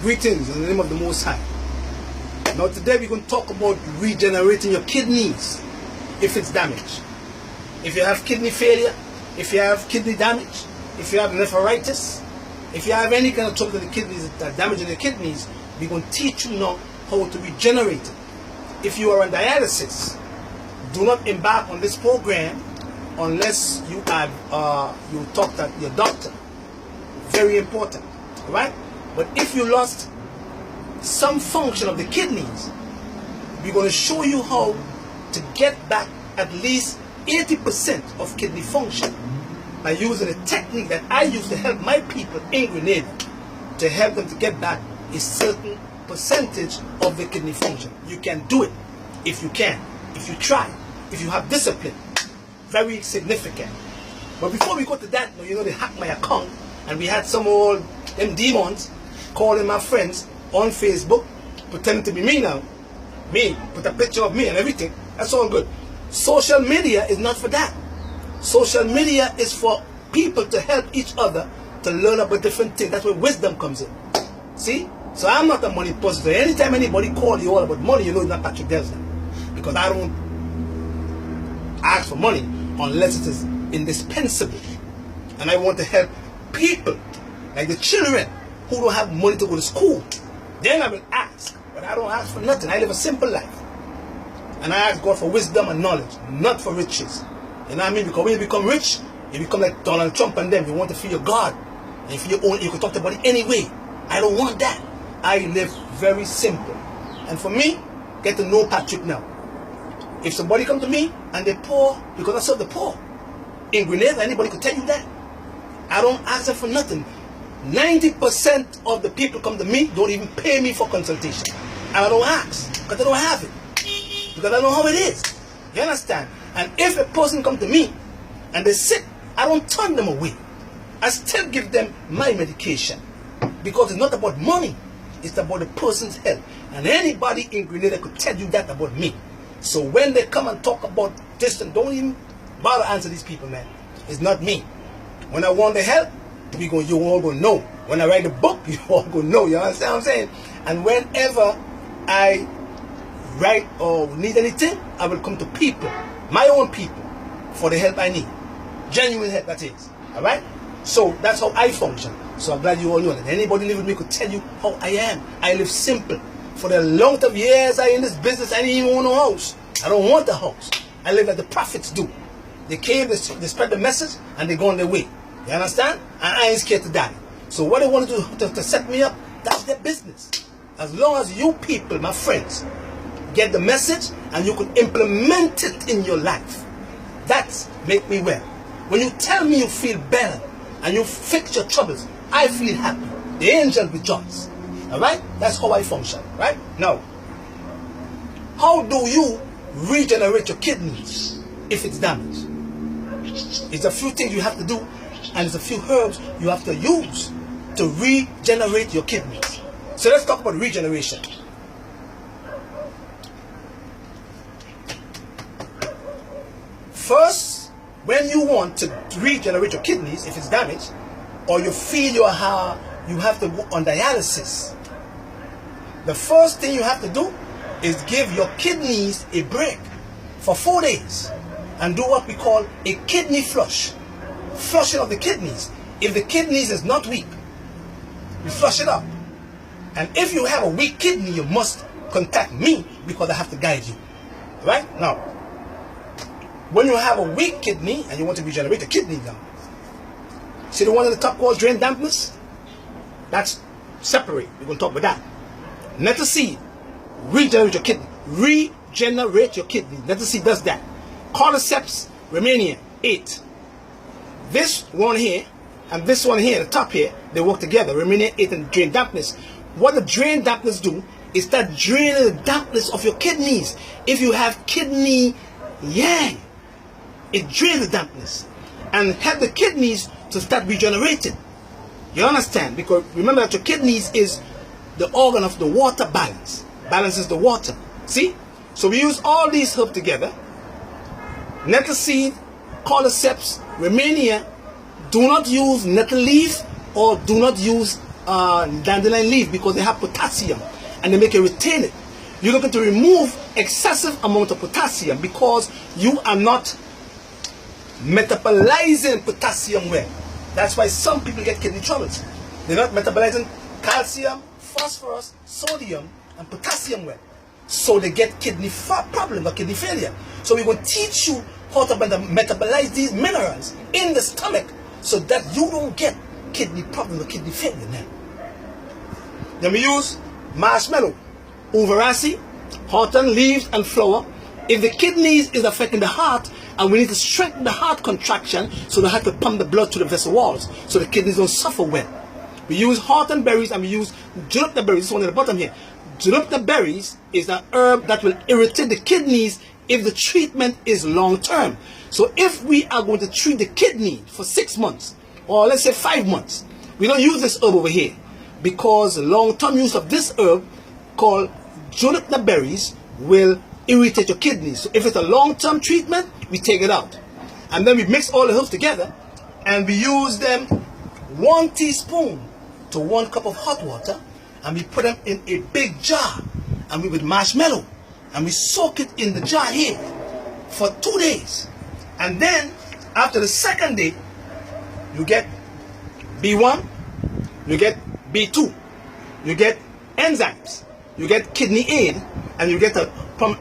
Greetings in the name of the Most High. Now today we're going to talk about regenerating your kidneys if it's damaged. If you have kidney failure, if you have kidney damage, if you have nephritis, if you have any kind of trouble in the kidneys that damage in your kidneys, we're going to teach you now how to regenerate it. If you are on dialysis, do not embark on this program unless you have you talk to your doctor. Very important, right? But if you lost some function of the kidneys, we're going to show you how to get back at least 80% of kidney function by using a technique that I use to help my people in Grenada to help them to get back a certain percentage of the kidney function. You can do it if you can, if you try, if you have discipline. Very significant. But before we go to that, you know, they hacked my account and we had some old them demons calling my friends on Facebook, pretending to be me now. Me, put a picture of me and everything. That's all good. Social media is not for that. Social media is for people to help each other to learn about different things. That's where wisdom comes in. See? So I'm not a money person. So anytime anybody calls you all about money, you know it's not Patrick Delsner. Because I don't ask for money unless it is indispensable. And I want to help people, like the children who don't have money to go to school. Then I will ask. But I don't ask for nothing. I live a simple life. And I ask God for wisdom and knowledge, not for riches. You know what I mean? Because when you become rich, you become like Donald Trump and them. You want to feel your God. And if you own, you can talk to anybody anyway. I don't want that. I live very simple. And for me, get to know Patrick now. If somebody come to me and they're poor, because I serve the poor. In Grenada, anybody could tell you that. I don't ask them for nothing. 90% of the people come to me, don't even pay me for consultation. And I don't ask, because I don't have it. Because I know how it is. You understand? And if a person come to me and they're sick, I don't turn them away. I still give them my medication. Because it's not about money. It's about the person's health. And anybody in Grenada could tell you that about me. So when they come and talk about this, don't even bother answer these people, man. It's not me. When I want the help, you all gonna know. When I write a book, you all gonna know. You understand what I'm saying? And whenever I write or need anything, I will come to people, my own people, for the help I need. Genuine help, that is. Alright? So that's how I function. So I'm glad you all know that. Anybody live with me could tell you how I am. I live simple. For the long of years I in this business, I didn't even own a house. I don't want a house. I live like the prophets do. They came, they spread the message, and they go on their way. You understand? And I ain't scared to die. So what they want to do to set me up, that's their business. As long as you people, my friends, get the message and you can implement it in your life, that's make me well. When you tell me you feel better and you fix your troubles, I feel happy. The angel rejoice. Alright? That's how I function. Right? Now, how do you regenerate your kidneys if it's damaged? It's a few things you have to do, and it's a few herbs you have to use to regenerate your kidneys. So let's talk about regeneration. First, when you want to regenerate your kidneys, if it's damaged, or you feel you have to go on dialysis, the first thing you have to do is give your kidneys a break for 4 days and do what we call a kidney flush. Flushing of the kidneys. If the kidneys is not weak, you flush it up. And if you have a weak kidney, you must contact me because I have to guide you. Right? Now, when you have a weak kidney and you want to regenerate the kidney now, see the one at the top called drain dampness? That's separate. We're going to talk about that. Nettle seed, regenerate your kidney. Regenerate your kidney. Nettle seed does that. Cordyceps Rhamania, 8. This one here and this one here, the top here, they work together. Rhamania 8 and drain dampness. What the drain dampness do is start draining the dampness of your kidneys. If you have kidney yang, it drains the dampness and help the kidneys to start regenerating. You understand? Because remember that your kidneys is the organ of the water balance. Balances the water. See? So we use all these herbs together. Nettle seed, cordyceps, Rhamania. Do not use nettle leaf or do not use dandelion leaf because they have potassium and they make you retain it. You're looking to remove excessive amount of potassium because you are not metabolizing potassium well. That's why some people get kidney troubles. They're not metabolizing calcium, phosphorus, sodium, and potassium well. So they get kidney problems or kidney failure. So we're going to teach you how to metabolize these minerals in the stomach so that you don't get kidney problems or kidney failure now. Then we use marshmallow, uvarasi, hawthorn leaves, and flower. If the kidneys is affecting the heart, and we need to strengthen the heart contraction so the heart can pump the blood to the vessel walls so the kidneys don't suffer well. We use hawthorn berries and we use julep berries. This one at the bottom here. Julep berries is an herb that will irritate the kidneys if the treatment is long term. So if we are going to treat the kidney for 6 months, or let's say 5 months, we don't use this herb over here because long-term use of this herb called julep berries will irritate your kidneys. So if it's a long-term treatment, we take it out. And then we mix all the herbs together and we use them 1 teaspoon to 1 cup of hot water, and we put them in a big jar, and we with marshmallow, and we soak it in the jar here for 2 days. And then after the second day, you get B1, you get B2, you get enzymes, you get kidney aid, and you get a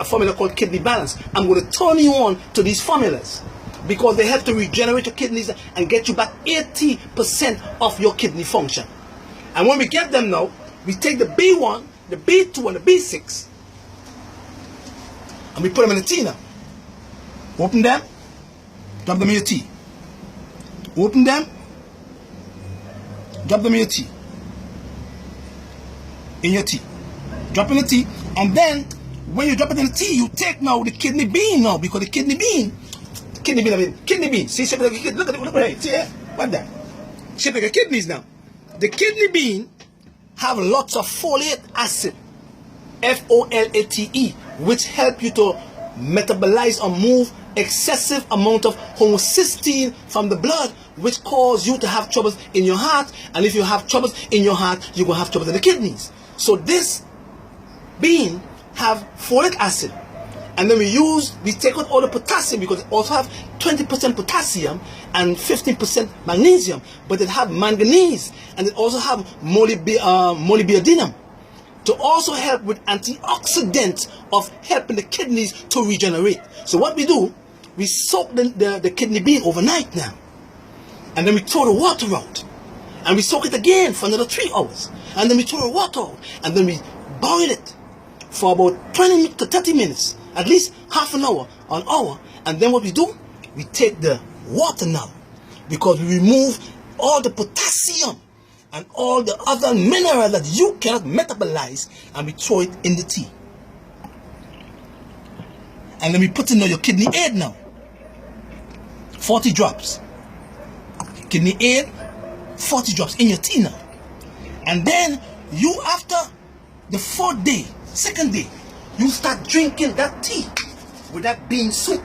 formula called kidney balance. I'm going to turn you on to these formulas because they help to regenerate your kidneys and get you back 80% of your kidney function. And when we get them now, we take the B1, the B2, and the B6, and we put them in a tea now. Open them, drop them in your tea. Open them, drop them in your tea. In your tea. Drop in the tea, and then when you drop it in the tea, you take now the kidney bean now, because the kidney bean, see, shape like a kidney, look at it, see, what that? Shape like a kidneys now. The kidney bean have lots of folate acid, F-O-L-A-T-E, which help you to metabolize or move excessive amount of homocysteine from the blood, which cause you to have troubles in your heart. And if you have troubles in your heart, you will have troubles in the kidneys. So this bean have folic acid, and then we take out all the potassium because it also have 20% potassium and 15% magnesium, but it have manganese, and it also have molybdenum to also help with antioxidants of helping the kidneys to regenerate. So what we do, we soak the kidney bean overnight now, and then we throw the water out, and we soak it again for another 3 hours, and then we throw the water out, and then we boil it for about 20 to 30 minutes, at least half an hour or an hour. And then what we do, we take the water now, because we remove all the potassium and all the other minerals that you cannot metabolize, and we throw it in the tea. And then we put in your kidney aid now, 40 drops. Kidney aid, 40 drops in your tea now. And then you, after the 4th day, 2nd day, you start drinking that tea with that bean soup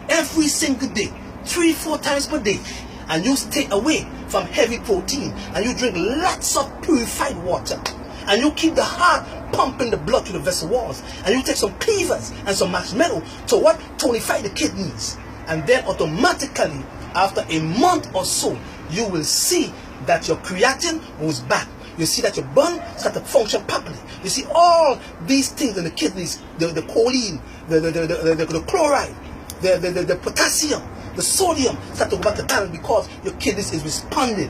every single day, 3-4 times per day. And you stay away from heavy protein, and you drink lots of purified water, and you keep the heart pumping the blood to the vessel walls, and you take some cleavers and some marshmallow to what? Tonify the kidneys. And then automatically, after a month or so, you will see that your creatine goes back. You see that your bone start to function properly. You see all these things in the kidneys, the choline, the chloride, the potassium, the sodium start to go back to balance because your kidneys is responding.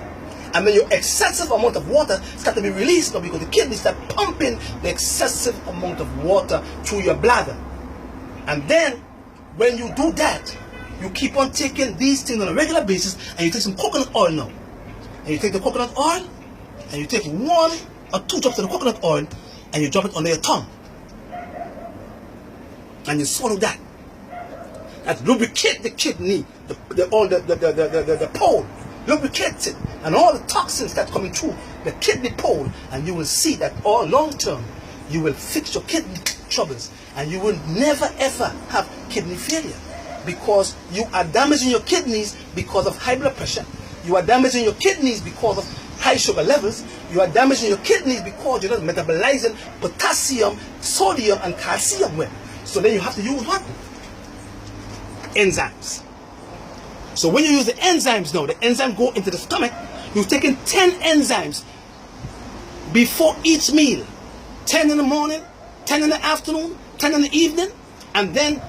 And then your excessive amount of water start to be released now because the kidneys start pumping the excessive amount of water through your bladder. And then when you do that, you keep on taking these things on a regular basis, and you take some coconut oil now. And you take the coconut oil, and you take 1 or 2 drops of the coconut oil, and you drop it under your tongue. And you swallow that. That lubricate the kidney, the pole, lubricates it, and all the toxins that coming through the kidney pole, and you will see that all long term, you will fix your kidney troubles, and you will never ever have kidney failure, because you are damaging your kidneys because of high blood pressure. You are damaging your kidneys because of high sugar levels. You are damaging your kidneys because you're not metabolizing potassium, sodium, and calcium well. So then you have to use what? Enzymes. So when you use the enzymes now, the enzymes go into the stomach. You've taken 10 enzymes before each meal. 10 in the morning, 10 in the afternoon, 10 in the evening, and then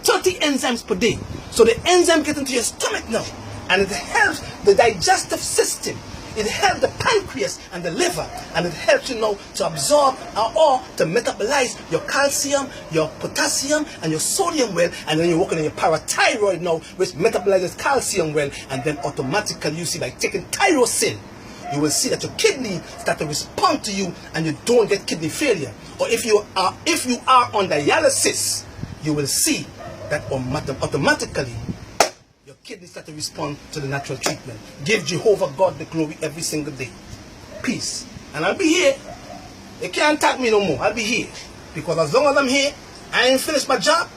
30 enzymes per day. So the enzyme gets into your stomach now, and it helps the digestive system. It helps the pancreas and the liver, and it helps you know to absorb or to metabolize your calcium, your potassium, and your sodium well, and then you're working on your parathyroid now, which metabolizes calcium well, and then automatically you see by taking tyrosine, you will see that your kidney start to respond to you, and you don't get kidney failure. Or if you are on dialysis, you will see that automatically your kidneys start to respond to the natural treatment. Give Jehovah God the glory every single day. Peace. And I'll be here. They can't attack me no more. I'll be here. Because as long as I'm here, I ain't finished my job,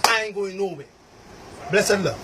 I ain't going nowhere. Blessed love.